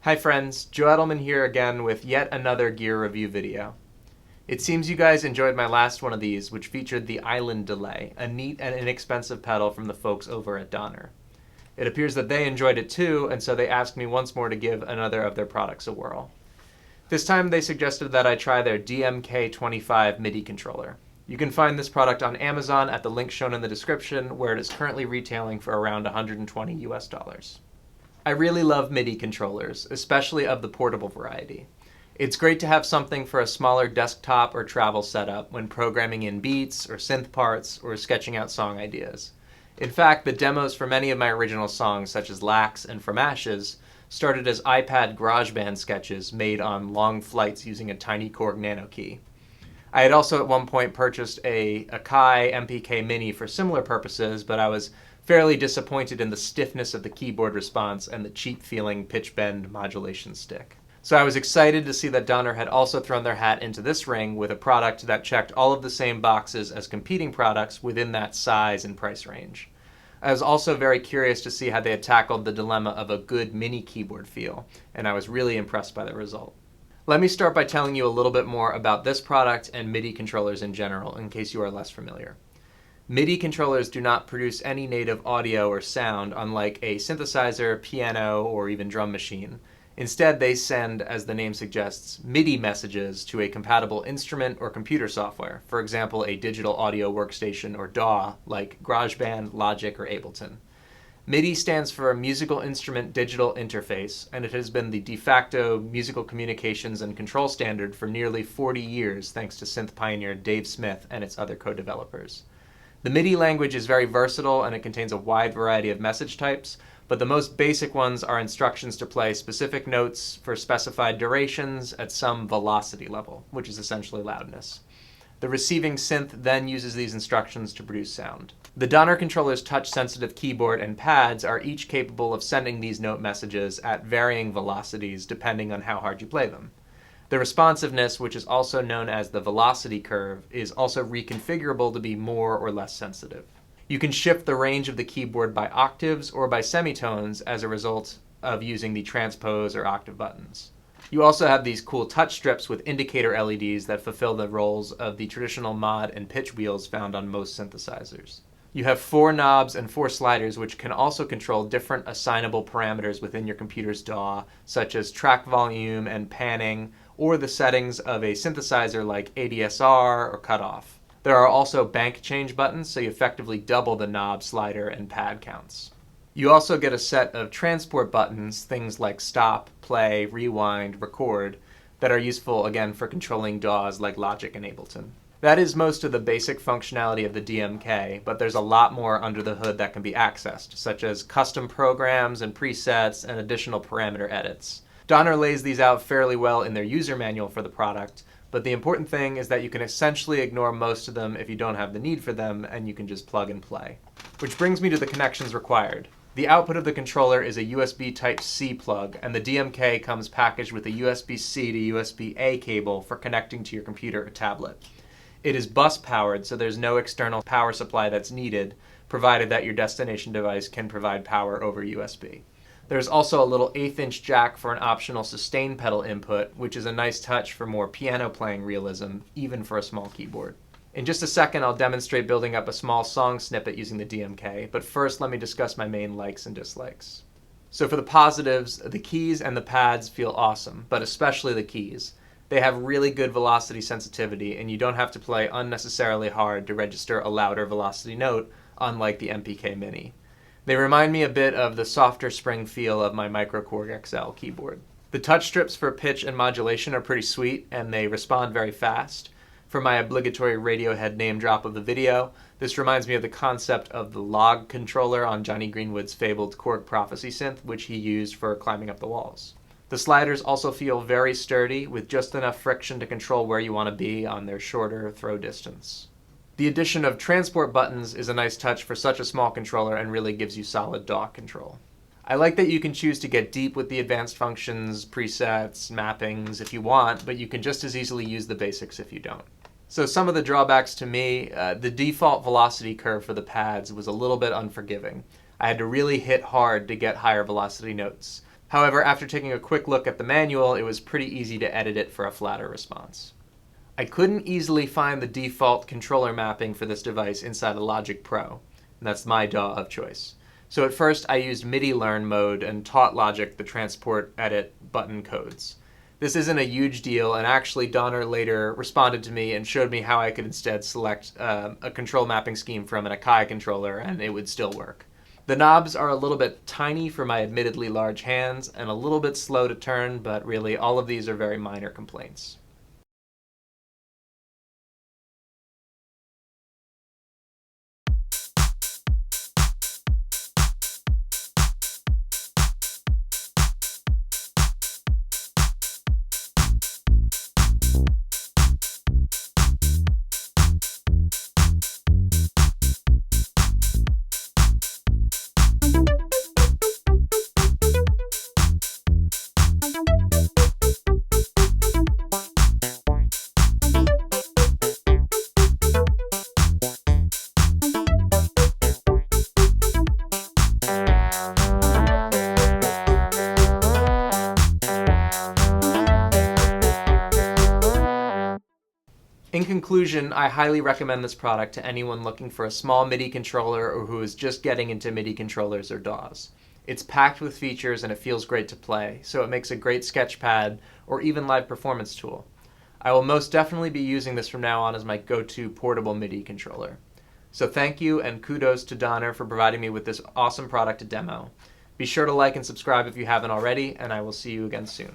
Hi friends, Joe Edelmann here again with yet another gear review video. It seems you guys enjoyed my last one of these, which featured the Island Delay, a neat and inexpensive pedal from the folks over at Donner. It appears that they enjoyed it too, and so they asked me once more to give another of their products a whirl. This time they suggested that I try their DMK 25 MIDI controller. You can find this product on Amazon at the link shown in the description, where it is currently retailing for around $120 US. I really love MIDI controllers, especially of the portable variety. It's great to have something for a smaller desktop or travel setup when programming in beats or synth parts or sketching out song ideas. In fact, the demos for many of my original songs, such as Lax and From Ashes, started as iPad GarageBand sketches made on long flights using a tiny Korg Nano key. I had also at one point purchased a Akai MPK Mini for similar purposes, but I was fairly disappointed in the stiffness of the keyboard response and the cheap-feeling pitch bend modulation stick. So I was excited to see that Donner had also thrown their hat into this ring with a product that checked all of the same boxes as competing products within that size and price range. I was also very curious to see how they had tackled the dilemma of a good mini keyboard feel, and I was really impressed by the result. Let me start by telling you a little bit more about this product and MIDI controllers in general, in case you are less familiar. MIDI controllers do not produce any native audio or sound, unlike a synthesizer, piano, or even drum machine. Instead, they send, as the name suggests, MIDI messages to a compatible instrument or computer software, for example, a digital audio workstation or DAW, like GarageBand, Logic, or Ableton. MIDI stands for Musical Instrument Digital Interface, and it has been the de facto musical communications and control standard for nearly 40 years, thanks to synth pioneer Dave Smith and its other co-developers. The MIDI language is very versatile and it contains a wide variety of message types, but the most basic ones are instructions to play specific notes for specified durations at some velocity level, which is essentially loudness. The receiving synth then uses these instructions to produce sound. The Donner controller's touch-sensitive keyboard and pads are each capable of sending these note messages at varying velocities depending on how hard you play them. The responsiveness, which is also known as the velocity curve, is also reconfigurable to be more or less sensitive. You can shift the range of the keyboard by octaves or by semitones as a result of using the transpose or octave buttons. You also have these cool touch strips with indicator LEDs that fulfill the roles of the traditional mod and pitch wheels found on most synthesizers. You have 4 knobs and 4 sliders which can also control different assignable parameters within your computer's DAW, such as track volume and panning, or the settings of a synthesizer like ADSR or cutoff. There are also bank change buttons, so you effectively double the knob, slider, and pad counts. You also get a set of transport buttons, things like stop, play, rewind, record, that are useful again for controlling DAWs like Logic and Ableton. That is most of the basic functionality of the DMK, but there's a lot more under the hood that can be accessed, such as custom programs and presets and additional parameter edits. Donner lays these out fairly well in their user manual for the product, but the important thing is that you can essentially ignore most of them if you don't have the need for them, and you can just plug and play. Which brings me to the connections required. The output of the controller is a USB Type-C plug, and the DMK comes packaged with a USB-C to USB-A cable for connecting to your computer or tablet. It is bus powered, so there's no external power supply that's needed, provided that your destination device can provide power over USB. There's also a little 1/8" jack for an optional sustain pedal input, which is a nice touch for more piano playing realism, even for a small keyboard. In just a second, I'll demonstrate building up a small song snippet using the DMK, but first let me discuss my main likes and dislikes. So for the positives, the keys and the pads feel awesome, but especially the keys. They have really good velocity sensitivity, and you don't have to play unnecessarily hard to register a louder velocity note, unlike the MPK Mini. They remind me a bit of the softer spring feel of my Micro Korg XL keyboard. The touch strips for pitch and modulation are pretty sweet, and they respond very fast. For my obligatory Radiohead name drop of the video, this reminds me of the concept of the log controller on Johnny Greenwood's fabled Korg Prophecy synth, which he used for climbing up the walls. The sliders also feel very sturdy, with just enough friction to control where you want to be on their shorter throw distance. The addition of transport buttons is a nice touch for such a small controller and really gives you solid DAW control. I like that you can choose to get deep with the advanced functions, presets, mappings if you want, but you can just as easily use the basics if you don't. So some of the drawbacks to me, the default velocity curve for the pads was a little bit unforgiving. I had to really hit hard to get higher velocity notes. However, after taking a quick look at the manual, it was pretty easy to edit it for a flatter response. I couldn't easily find the default controller mapping for this device inside of Logic Pro, and that's my DAW of choice. So at first I used MIDI learn mode and taught Logic the transport edit button codes. This isn't a huge deal, and actually Donner later responded to me and showed me how I could instead select a control mapping scheme from an Akai controller and it would still work. The knobs are a little bit tiny for my admittedly large hands and a little bit slow to turn, but really all of these are very minor complaints. In conclusion, I highly recommend this product to anyone looking for a small MIDI controller or who is just getting into MIDI controllers or DAWs. It's packed with features and it feels great to play, so it makes a great sketchpad or even live performance tool. I will most definitely be using this from now on as my go-to portable MIDI controller. So thank you and kudos to Donner for providing me with this awesome product to demo. Be sure to like and subscribe if you haven't already, and I will see you again soon.